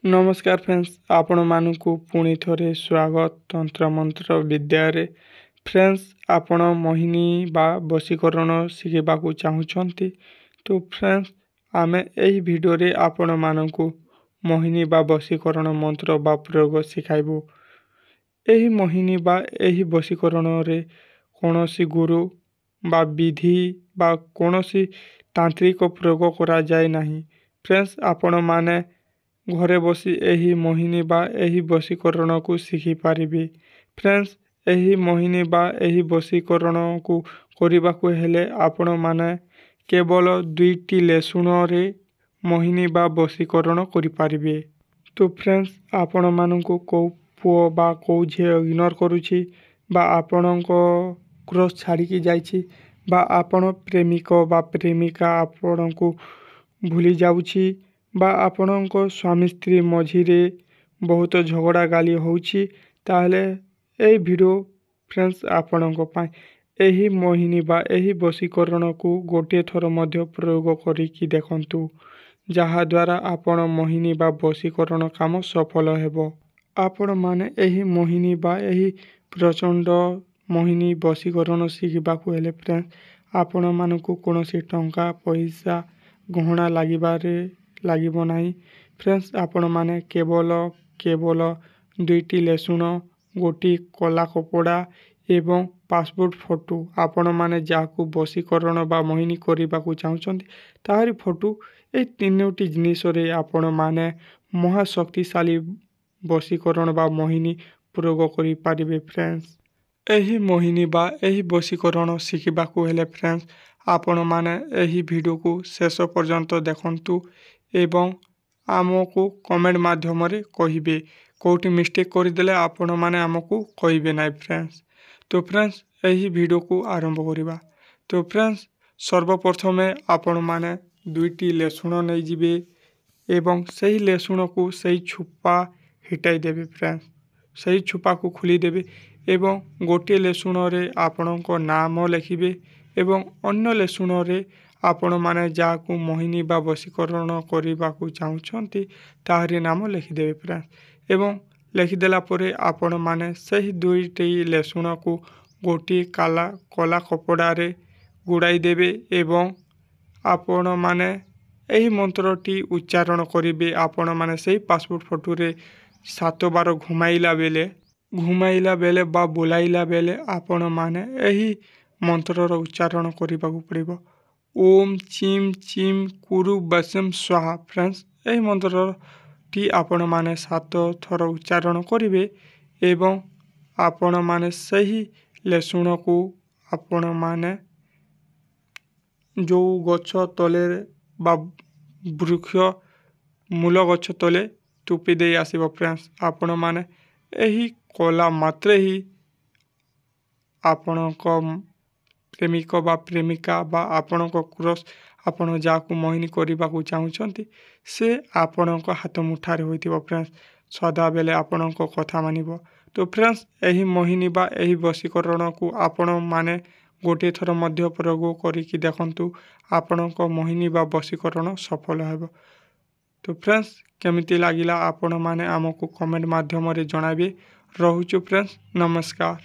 नमस्कार फ्रेंड्स आपण मानकु पुणी थोरे स्वागत तंत्र मंत्र विद्यारे फ्रेंड्स आपण मोहिनी बा वशीकरण शिखिबाकू चाहुछंती तो फ्रेंड्स आमे एही वीडियो रे आपण मानकु मोहिनी बा वशीकरण मंत्र बा प्रयोग शिखाइबु। एही मोहिनी बा एही वशीकरण रे कोनोसी गुरु बा विधि बा कोनोसी तांत्रिक प्रयोग करा जाय नाही। फ्रेंड्स आपण माने घरे बसी एही मोहिनी बा एही वशीकरण को शिखि पारिबे। फ्रेंड्स एही मोहिनी बा एही वशीकरण को करिबा को हेले आपण माने केवल 2टी लेसुन रे मोहिनी बा वशीकरण करि पारिबे। तो फ्रेंड्स आपण मानकु को पुओ बा को झे इग्नोर करूछि बा आपणको क्रॉस छाड़ी की जाइछि बा आपण प्रेमिक बा प्रेमिका आपणको भूली जाउछि बा आपणको स्वामी स्त्री मझिरे बहुत झगड़ा गाली होउछि ताहले ए वीडियो फ्रेंड्स आपणको पाई एही मोहिनी बा एही वशीकरण को गोटे थर मध्य प्रयोग करिकी देखंतु जहा द्वारा आपण मोहिनी बा वशीकरण काम सफल हेबो। आपण माने एही मोहिनी बा एही प्रचंड मोहिनी वशीकरण शिखिबाकू हेले फ्रेंड्स आपण मानकु कोनोसी टंका पैसा गहना लागिबो नाही। फ्रेंड्स आपण माने केवल 2टी लेसुन गोटी कला कपड़ा एवं पासपोर्ट फोटो आपण माने जाकू वशीकरण बा मोहिनी करिबाकू चाहुछंती ताहारी फोटो ए 3टी जिनिस रे आपण माने महाशक्तिशाली वशीकरण बा मोहिनी प्रयोग करि पारिबे। फ्रेंड्स एही मोहिनी बा एही वशीकरण शिखिबाकू हेले फ्रेंड्स आपण माने एही वीडियो को शेष पर्यंत देखंतु एवं आमको कमेंट माध्यम रे कहिबे कोठी मिस्टेक करि देले आपण माने आमको कहिबे नाइ। फ्रेंड्स तो फ्रेंड्स एही वीडियो को आरंभ करिबा। तो फ्रेंड्स सर्वप्रथमे आपण माने 2टी लेसुन नै जिबे एवं सही लेसुन को सही छुपा हिटाई देबे। फ्रेंड्स सही छुपा को खुली देबे एवं गोटे लेसुन रे आपणको नाम लिखिबे एवं अन्य लेसुन रे आपण माने जाकू मोहिनी बा वशीकरण करिबाकू चाहुछंती ताहारी नाम लिखिदेबे। फ्रेंड्स एवं लिखिदेला परे आपण माने सही 2टी लेसुन को गोटी कला कपड़ा रे गुड़ाई देबे एवं आपण माने एही मंत्रटी उच्चारण करिबे। आपण माने सही पासपोर्ट फोटो रे 7 बार घुमाइला बेले बा बुलाइला बेले आपण माने एही मंत्रर उच्चारण करिबाकू पड़िबो। ओम चिम चिम कुरु बसम स्वाहा। फ्रेंड्स एही मंत्रर टी आपण माने 7 थर उच्चारण करिवे एवं आपण माने सही लेसुन को आपण माने जो गछ तले बा वृक्ष मूल गछ तले टुपी दे आसीबो। फ्रेंड्स आपण माने एही कोला मात्रे ही आपणको प्रेमिक बा प्रेमिका बा आपणको क्रॉस आपण जाकू मोहिनी करिबाकू चाहुछंती से आपणको हाथ मुठारे होइतिबो। फ्रेंड्स सदा बेले आपणको कथा मानिबो। तो फ्रेंड्स एही मोहिनी बा एही वशीकरण को आपण माने गोटे थर मध्य प्रयोग करिकी देखंतु आपणको मोहिनी बा वशीकरण सफल हेबो। तो फ्रेंड्स केमिति लागिला आपण माने आमको कमेंट माध्यम रे जणाबे। रहुछु फ्रेंड्स नमस्कार।